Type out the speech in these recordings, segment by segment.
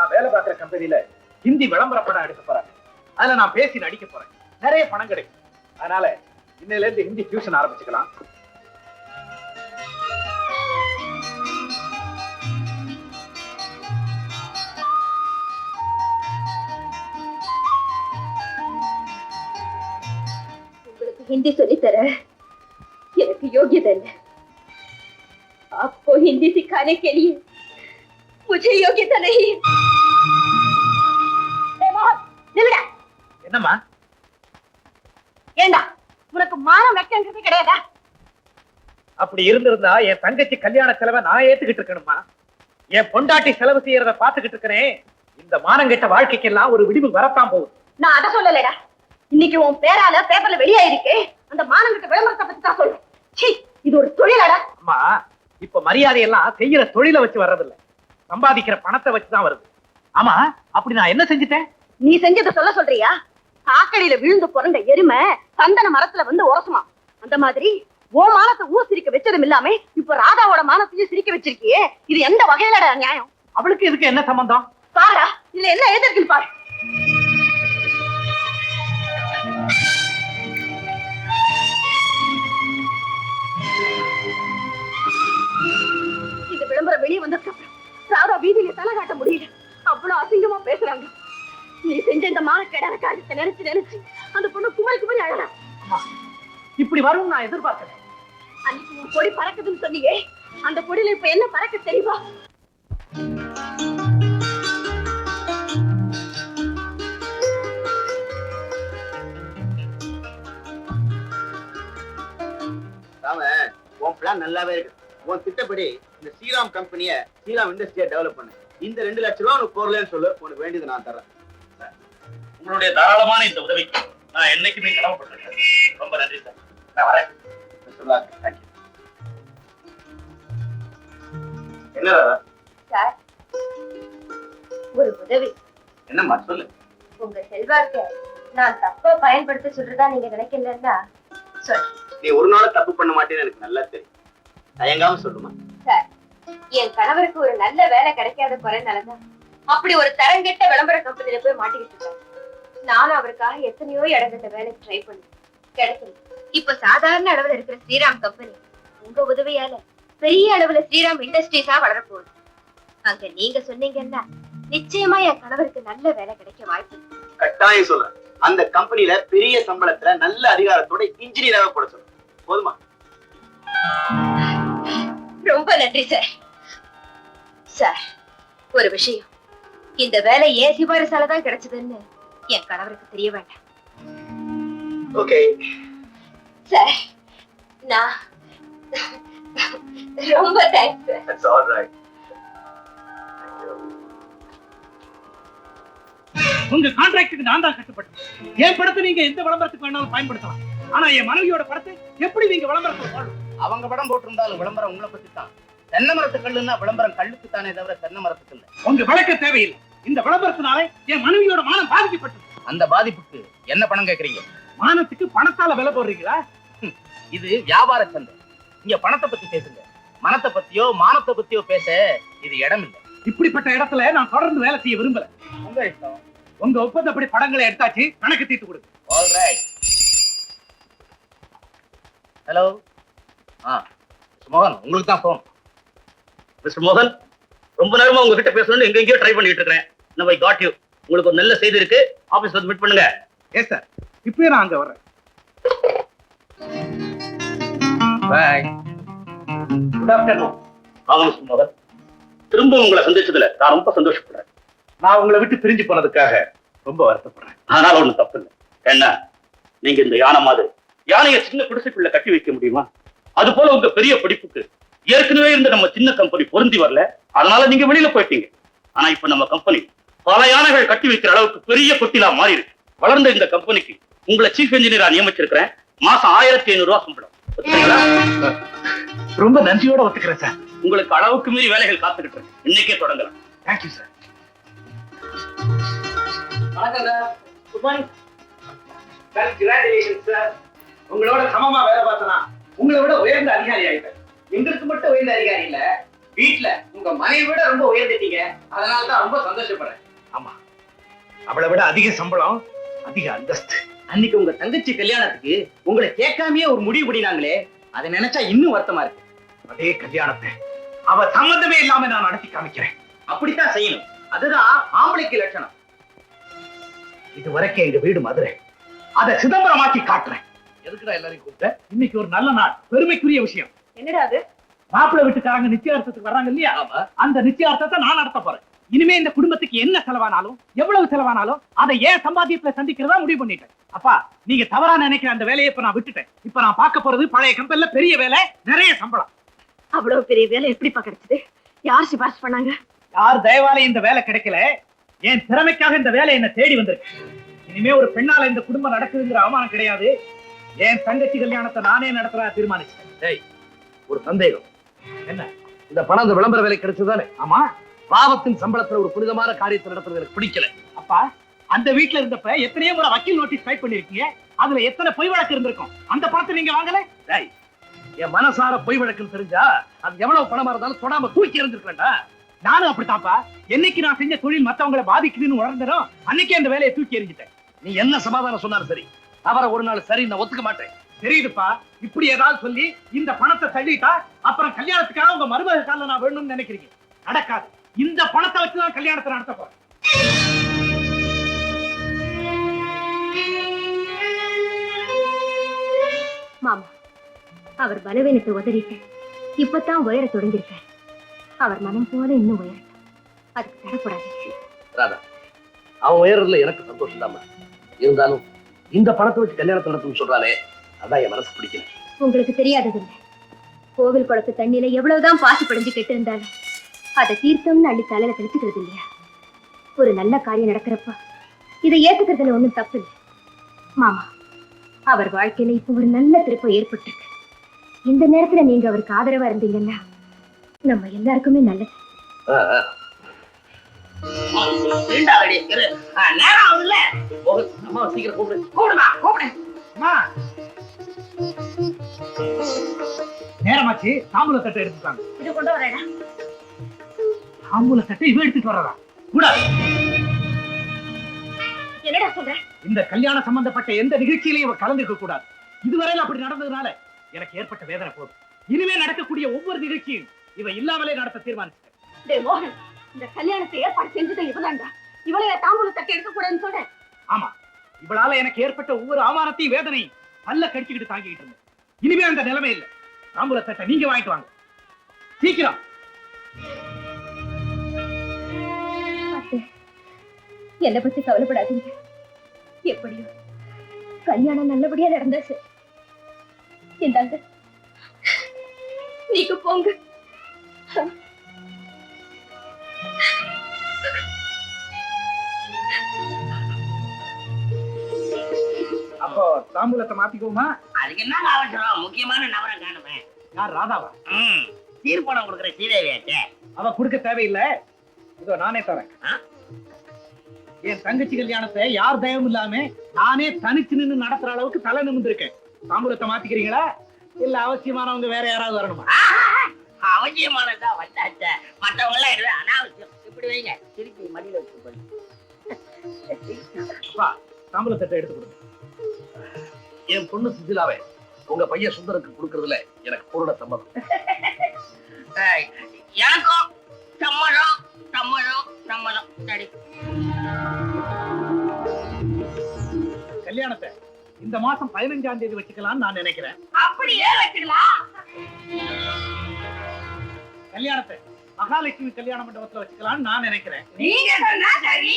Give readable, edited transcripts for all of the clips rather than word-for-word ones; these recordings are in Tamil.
நான் வேலை பார்க்கிற கம்பெனில ஹிந்தி விளம்பர படம் எடுக்க போறாங்க. அதுல நான் பேசி நடிக்க போறேன். நிறைய பணம் கிடைக்கும். அதனால இன்னையில இருந்து ஹிந்தி டியூஷன் ஆரம்பிச்சுக்கலாம். உங்களுக்கு ஹிந்தி சொல்லித்தர எனக்கு योग्यता नहीं। आपको हिंदी सिखाने के लिए मुझे योग्यता नहीं। என்னம்மா? ஏண்டா உனக்கு மானம் வெக்கங்கிறது கிடையாதா? அப்படி இருந்திருந்தா என் தங்கச்சி கல்யாண செலவை நான் ஏத்துக்கிட்டு இருக்கணுமா? என் பொண்டாட்டி செலவு செய்யறத பாத்துக்கிட்டு இருக்கிறேன். இந்த மானங்கெட்ட வாழ்க்கைக்கெல்லாம் ஒரு விடிவு வரத்தான் போகுது. நான் அதை சொல்லலடா. இன்னைக்கு உன் பேரால பேப்பர்ல வெளியாயிருக்கு. அந்த மானங்கெட்ட விளம்பரத்தை பத்தி தான் சொல்றேன். சீ, இது ஒரு தொழிலடா. அம்மா, இப்ப மரியாதையெல்லாம் செய்யற தொழிலை வச்சு வர்றதில்ல, சம்பாதிக்கிற பணத்தை வச்சுதான் வருது. ஆமா, அப்படி நான் என்ன செஞ்சுட்டேன்? நீ செஞ்சதை சொல்றியா? காக்கடியில விழுந்து பிறந்த எருமை சந்தன மரத்துல வந்து உரசுமா, அந்த மாதிரி ஓ மானத்தை ஊர் சிரிக்க வச்சதும் இல்லாம இப்ப ராதாவோட மானத்தையும் சிரிக்க வச்சிருக்கியே. இது எந்த வகையிலடா நியாயம்? அவளுக்கு இதுக்கு என்ன சம்பந்தம்? பாருடா, இதுல என்ன எழுதிருக்குன்னு பாரு. இந்த விளம்பரம் வெளியே வந்ததுக்கு அப்புறம் ராதா வீதியில தலை காட்ட முடியல. அவ்வளவு அசிங்கமா பேசுறாங்க. நீ செஞ்ச இந்த மானக்கேடான காரியத்தை நினைச்சு நினைச்சு அந்த பொண்ணு குமரி அழகா. இப்படி வரும் நான் எதிர்பார்க்கல. அன்னைக்கு உன் பொடி பறக்குதுன்னு சொன்னீங்க. அந்த பொடியில இப்ப என்ன பறக்க தெரியுமா? உன் பிளான் நல்லாவே இருக்கு. உன் திட்டப்படி இந்த ஸ்ரீராம் கம்பெனிய ஸ்ரீராம் இண்டஸ்ட்ரியா டெவலப் பண்ணு. இந்த 2 லட்சம் ரூபாய் உனக்கு போறலன்னு சொல்லு, உனக்கு வேண்டியது நான் தரேன். உங்களுடைய தாராளமான இந்த உதவிக்கு நான் என்னைக்குமே கடமைப்பட்டிருக்கேன். ரொம்ப நன்றி சார். நான் வரேன். தேங்க்யூ. என்ன சார், ஒரு உதவி. என்னம்மா சொல்லு. உங்க செல்வாக்க நான் தப்பா பயன்படுத்த சொல்றதா நீங்க நினைக்கலன்னா சொல்லு. நீ ஒரு நாள் தப்பு பண்ண மாட்டேன்னு எனக்கு நல்லா தெரியும். தயங்காம சொல்லுமா. சார், என் கணவருக்கு ஒரு நல்ல வேலை கிடைக்காத குறைனாலதான் அப்படி ஒரு தரங்கெட்ட விளம்பர கம்பெனில போய் மாட்டிக்கிட்டு இருக்காரு. நானும் அவருக்காக எத்தனையோ இடங்கட்ட வேலைக்கு ட்ரை பண்ணி கிடைக்கல. இப்ப சாதாரண அளவுல இருக்கிற ஸ்ரீராம் கம்பெனி உங்க உதவியால பெரிய அளவுல ஸ்ரீராம் இண்டஸ்ட்ரீஸா வளரப்போகுது. அங்க நீங்க சொன்னீங்கன்னா நிச்சயமா என் கணவருக்கு நல்ல வேலை கிடைக்க வாய்ப்பு. கட்டாயம் சொல்றேன். அந்த கம்பெனில பெரிய சம்பளத்துல நல்ல அதிகாரத்தோட இன்ஜினியராக போட சொல்றேன். போதுமா? ரொம்ப நன்றி சார். சார், ஒரு விஷயம். இந்த வேலை ஏன் சிபாரிசாலதான் கிடைச்சதுன்னு என் கணவருக்கு தெரிய வேண்டாம். ஓகே சார், நான் ரொம்ப thanks sir. That's all right. உங்க கான்ட்ராக்டுக்கு நான் தான் கட்டுப்பட்டேன். என் படத்தை நீங்க எந்த விளம்பரத்துக்கு வேணாலும் பயன்படுத்தலாம். ஆனா என் மனைவியோட படத்தை எப்படி நீங்க விளம்பரத்தை போடணும்? அவங்க படம் போட்டிருந்தாலும் விளம்பரம் உங்களை பத்தி தான். தென்னை மரத்து கல்லுன்னா விளம்பரம் கல்லுக்கு தானே தவிர தென்னை மரத்துக்கு இல்லை. உங்க விளக்க தேவையில்லை. இந்த விளம்பரத்தினால என் மனைவியோட மானம் பாதிக்கப்பட்டது. அந்த பாதிப்புக்கு என்ன பணம் கேக்குறீங்க? மானத்துக்கு பணத்தால விலை போடுறீங்களா? இது வியாபார சந்தை. இங்க பணத்தை பத்தி பேசுங்க. மனத்தை பத்தியோ மானத்தை பத்தியோ பேச இது இடம் இல்லை. இப்படிப்பட்ட இடத்துல நான் தொடர்ந்து வேலை செய்ய விரும்பல. உங்க இஷ்டம். உங்க ஒப்பந்தப்படி படங்களை எடுத்தாச்சு, கணக்கு தீர்த்து கொடுங்க. All right. ஹலோ. மோகன், உங்களுக்கு தான் போன். மிஸ்டர் மோகன், ரொம்ப நேரமா உங்ககிட்ட பேசணும்னு எங்கெங்கயோ ட்ரை பண்ணிட்டு இருக்கிறேன். Now I got you. உங்களுக்கு ஒரு நல்ல செய்தி இருக்கு. ஆபீஸ் வந்து மீட் பண்ணுங்க. எஸ் சார், இப்பவே நான் அங்க வர்றேன். பை. Good afternoon. ஆமா மிஸ்டர் மோகன், திரும்ப உங்களை சந்திச்சதுல நான் ரொம்ப சந்தோஷப்படுறேன். நான் உங்களை விட்டு பிரிஞ்சு போனதுக்காக ரொம்ப வருத்தப்படுறேன். ஆனாலும் ஒண்ணு தப்பு இல்லை. என்ன, நீங்க இந்த யானை மாதிரி யானையை சின்ன குடிசைக்குள்ள கட்டி வைக்க முடியுமா? அது போல உங்க பெரிய படிப்புக்கு ஏற்கனவே இருந்த நம்ம சின்ன கம்பெனி பொருந்தி வரல. அதனால நீங்க வெளியில போயிட்டீங்க. ஆனா இப்ப நம்ம கம்பெனி பல யானைகள் கட்டி வைக்கிற அளவுக்கு பெரிய கொட்டிலா மாறி இருக்கு. வளர்ந்த இந்த கம்பெனிக்கு உங்களை சீஃப் இன்ஜினியரா நியமிச்சிருக்கிறேன். மாசம் 1500 ரூபாய் சம்பளம். ரொம்ப நன்றியோட ஒத்துக்கிறேன் சார். உங்களுக்கு அளவுக்கு மீறி வேலைகள் காத்துக்கிட்டு இருக்கு. இன்னைக்கே தொடங்கலாம். Thank you sir. Good morning. Congratulation sir. உங்களோட சமமா வேலை பார்த்தனா உங்களை விட உயர்ந்த அதிகாரி ஆயிட்டேன். எங்களுக்கு மட்டும் உயர்ந்த அதிகாரி இல்ல, வீட்டுல உங்க மனைவி விட ரொம்ப உயர்ந்துட்டீங்க, அதனாலதான் ரொம்ப சந்தோஷப்படுறேன். ஆமா, அவளை விட அதிக சம்பளம், அதிக அந்தஸ்து. அன்னைக்கு உங்க தங்கச்சி கல்யாணத்துக்கு உங்களை கேட்காமயே ஒரு முடிவு பண்ணினாங்களே, அதை நினைச்சா இன்னும் வருத்தமா இருக்கு. அதே கல்யாணத்தை அவ சம்பந்தமே இல்லாம நான் நடத்தி காமிக்கிறேன். அப்படித்தான் செய்யணும், அதுதான் ஆம்பளைக்கு லட்சணம். இது வரைக்கும் எங்க வீடு மதுரை, அதை சிதம்பரமாக்கி காட்டுறேன். எதுக்குடா எல்லாரையும் கூப்பிட்ட? இன்னைக்கு ஒரு நல்ல நாள், பெருமைக்குரிய விஷயம். என்னடா அது? மாப்பிள்ளை வீட்டுக்காரங்க நிச்சயார்த்தத்துக்கு வர்றாங்க இல்லையா, அந்த நிச்சயார்த்தத்தை நான் நடத்த போறேன். இனிமே இந்த குடும்பத்துக்கு என்ன செலவானாலும் எவ்வளவு செலவானாலும் அதை ஏன் சம்பாத்தியத்துல சந்திக்கிறதா முடிவு பண்ணிட்டேன். அப்பா, நீங்க தவறா நினைக்கிற அந்த வேலையை இப்ப நான் விட்டுட்டேன். இப்ப நான் பார்க்க போறது பழைய கம்பெனில பெரிய வேலை, நிறைய சம்பளம். அவ்வளவு பெரிய வேலை எப்படிப்பா கிடைச்சது? யார் சிபாரிசு பண்ணாங்க? யார் தயவால இந்த வேலை கிடைக்கல, என் திறமைக்காக இந்த வேலை என்ன தேடி வந்திருக்கு. இனிமே ஒரு பெண்ணால இந்த குடும்பம் நடக்குதுங்கிற அவமானம் கிடையாது. என் தங்கச்சி கல்யாணத்தை நானே நடத்துறா தீர்மானிச்சேன். ஒரு சந்தேகம். என்ன? இந்த பணம் இந்த விளம்பர வேலை கிடைச்சதானே? ஆமா. பாவத்தின் சம்பளத்துல ஒரு புனிதமான காரியத்தை நடத்துறது எனக்கு பிடிக்கல. அப்பா, அந்த வீட்டுல இருந்தப்ப எத்தனையோ முறை வக்கீல் நோட்டீஸ் டைப் பண்ணிருக்கீங்க, அதுல எத்தனை பொய் வழக்கு இருந்திருக்கும். அந்த பணத்தை நீங்க வாங்கல. என் மனசார பொய் வழக்குன்னு தெரிஞ்சா அது எவ்வளவு பணமா இருந்தாலும் தொடாம தூக்கி எறிஞ்சிருக்கேன்டா. நானும் அப்படித்தாப்பா. என்னைக்கு நான் செஞ்ச தொழில் மத்தவங்களை பாதிக்குதுன்னு உணர்ந்தனோ அன்னைக்கே அந்த வேலையை தூக்கி எறிஞ்சிட்டேன். நீ என்ன சமாதானம் சொன்னாலும் சரி, அவரை ஒரு நாள் சரி நான் ஒத்துக்க மாட்டேன். தெரியுதுப்பா, இப்படி ஏதாவது சொல்லி இந்த பணத்தை தள்ளிட்டா அப்புறம் கல்யாணத்துக்காக உங்க மருமக கால நான் வேணும்னு நினைக்கிறீங்க. நடக்காது. இந்த பணத்தை வச்சுதான் கல்யாணத்தை நடத்த போறேன். மாமா, அவர் பலவீனத்தை உதறிட்டு இப்பதான் உயர தொடங்கியிருக்கார். அவர் மனம் போல இன்னும் உயரட்டும், அதுக்கு தரப்படாது. ராதா, அவன் உயர்றதுல எனக்கு சந்தோஷம் தான். இருந்தாலும் இந்த பணத்தை வச்சு கல்யாணத்தை நடத்தும் சொல்றானே, அதான் என் மனசு பிடிக்கல. உங்களுக்கு தெரியாததில்லை, கோவில் குளத்து தண்ணியில எவ்வளவுதான் பாசி படிஞ்சு கெட்டு இருந்தாலும் அதை தீர்த்தம்னு அள்ளி தலையில தெளிச்சுக்கிறது இல்லையா? ஒரு நல்ல காரியம் நடக்கிறப்ப இதை ஏத்துக்கிறதுல ஒண்ணும் தப்பு இல்லை. மாமா, அவர் வாழ்க்கையில இப்ப ஒரு நல்ல திருப்பம் ஏற்பட்டிருக்கு. இந்த நேரத்துல நீங்க அவருக்கு ஆதரவா இருந்தீங்கன்னா நம்ம எல்லாருக்குமே நல்லது. நேரம் ஆகுதுல்ல, அம்மா சீக்கிரம் கூப்பிடு. நேரமாச்சு, தாம்பூல தட்டை எடுத்துட்டாங்க. இது கொண்டு வரேடா. தாம்பூல தட்டை இவ எடுத்துட்டு வர்றதா? கூடாது. என்னடா சொல்ற? இந்த கல்யாணம் சம்பந்தப்பட்ட எந்த நிகழ்ச்சியிலையும் இவ கலந்துக்க கூடாது. இதுவரையில அப்படி நடந்ததுனால எனக்கு ஏற்பட்ட வேதனை போதும். இனிமே நடக்கக்கூடிய ஒவ்வொரு நிகழ்ச்சியும் இவ இல்லாமலே நடத்த தீர்மானிச்சிட்டேன். டேய் மோகன், இந்த கல்யாணத்தை ஏற்பாடு செஞ்சது இவதான்டா. இவளைய தாம்பூல தட்டை எடுக்க கூடாதுன்னு சொல்றேன். ஆமா, இவளால எனக்கு ஏற்பட்ட ஒவ்வொரு அவமானத்தையும் வேதனையும் பல்ல கடிச்சுக்கிட்டு தாங்கிட்டு இருந்தேன். இனிமே அந்த நிலைமை இல்லை. தாம்பூல தட்டை நீங்க வாங்கிட்டு வாங்க, சீக்கிரம். என்னை பத்தி கவலைப்படாதீங்க. எப்படியோ கல்யாணம் நல்லபடியா நடந்தாச்சு. இந்தாங்க, நீங்க போங்க. அப்போ தாம்பூலத்தை மாத்திக்குவோமா? அதுக்கு என்ன அவசரம்? முக்கியமான நபரை காணுமே. யார்? ராதாவா? தீர்ப்பணம் கொடுக்குற சீதேவியாச்சே. அவ கொடுக்க தேவையில்லை, இதோ நானே தரேன். என் தங்கச்சி கல்யாணத்தை யார் தயவும் இல்லாம நானே தனிச்சு நின்று நடத்துற அளவுக்கு தலை நிமிர்ந்திருக்கேன். தாம்பூலத்தை மாத்திக்கிறீங்களா இல்ல அவசியமானவங்க வேற யாராவது வரணுமா? அவசியமானதா வந்தாச்ச, மற்றவங்க எல்லாம் எதுவும் அனாவசியம். இப்படி வைங்க, திருப்பி மடியில வச்சு. அப்பா, தாம்பூலத்தட்டை எடுத்து கொடுங்க. என் பொண்ணு சுசிலாவை உங்க பையன் சுந்தருக்கு கொடுக்கறதுல எனக்கு பூரண சம்மதம். எனக்கும் சம்மதம், சம்மதம், சம்மதம். சரி, கல்யாணத்தை இந்த மாசம் 15ஆம் தேதி வச்சுக்கலாம்னு நான் நினைக்கிறேன். அப்படியே வச்சுக்கலாம். கல்யாணத்தை மகாலட்சுமி கல்யாண மண்டபத்துல வச்சுக்கலாம்னு நான் நினைக்கிறேன். நீங்க சொன்னா சரி.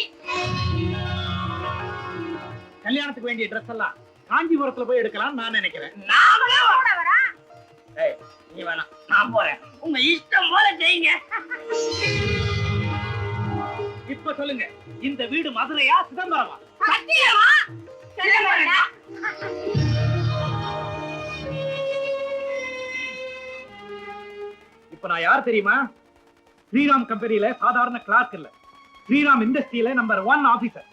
கல்யாணத்துக்கு வேண்டிய ட்ரெஸ் எல்லாம் காஞ்சிபுரத்துல போய் எடுக்கலாம் நான் நினைக்கிறேன். நாமளே ஓட வரா. நீ வேணாம், நான் போறேன். உங்க இஷ்டம் போல செய்யுங்க. இப்ப சொல்லுங்க, இந்த வீடு மதுரையா சிதம்பரமா? சத்தியமா? சிதம்பரம்டா. இப்ப நான் யார் தெரியுமா? ஸ்ரீராம் கம்பெனில சாதாரண கிளார்க் இல்ல, ஸ்ரீராம் இண்டஸ்ட்ரியில நம்பர் 1 ஆபீசர்.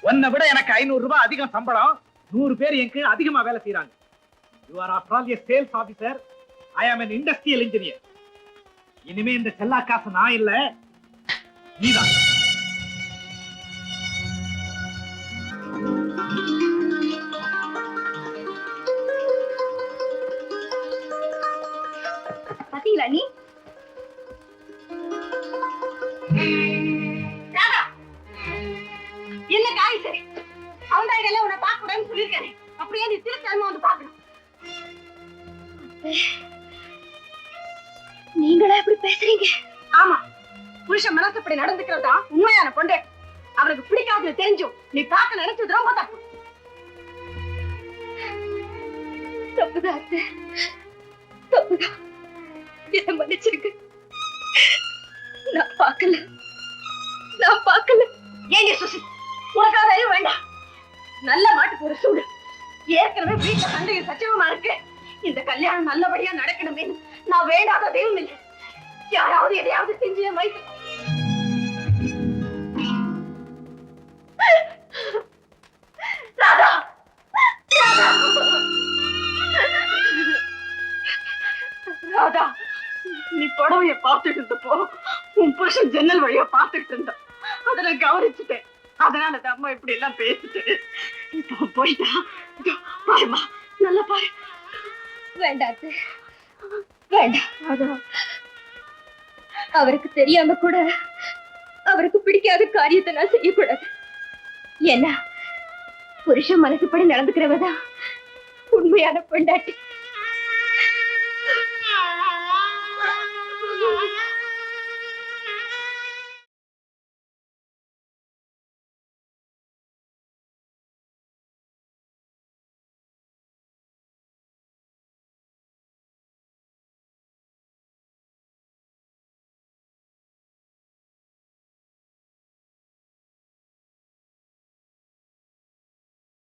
உன்னை விட எனக்கு 500 ரூபாய் அதிகம் சம்பளம், 100 பேர் எனக்கு அதிகமா வேலை செய்யறாங்க. You are after all a sales officer. I am an industrial engineer. இனிமே இந்த செல்லா காசு நான் இல்ல, நீதான். பாத்தீங்களா நீ? என்ன காய் சரி அவன் உன்னை பார்க்க கூடாதுன்னு சொல்லியிருக்காரு. அப்படியே நீ திருச்சாம வந்து பாக்கணும். நீங்களா எப்படி பேசுறீங்க? ஆமா, புருஷன் மனசப்படி நடந்துக்கிறதா உண்மையான பொண்டை. அவனுக்கு பிடிக்காதுன்னு தெரிஞ்சும் நீ பார்க்க நினைச்சது ரொம்ப தப்பு. தப்புதான் அத்தை, தப்புதான். என்ன மன்னிச்சிருக்கு. நான் பார்க்கல. ஏங்க சுசி, உனக்காக அறிவு வேண்டாம். நல்ல மாட்டுக்கு ஒரு சூடு. ஏற்கனவே வீட்டுல சண்டையில் சச்சவமா இருக்கு. இந்த கல்யாணம் நல்லபடியா நடக்கணுமே. நான் வேண்டாத தெய்வம் இல்லை. யாராவது எதையாவது செஞ்சு என் வயசு ராதா, ராதா, நீ புடவைய பார்த்துட்டு இருந்தப்போ உன் புருஷன் ஜன்னல் வழியா பார்த்துட்டு இருந்தா. அதை நான் கவனிச்சுட்டேன். அதனாலதான் அம்மா இப்படி எல்லாம் பேசிட்டு இப்போ போயிட்டா. பாருமா, நல்லா பாரு. வேண்டாம் வேண்டாம். அவருக்கு தெரியாம கூட அவருக்கு பிடிக்காத காரியத்தை நான் செய்யக்கூடாது. ஏன்னா புருஷன் மனசுப்படி நடந்துக்கிறவதான் உண்மையான பொண்டாட்டி.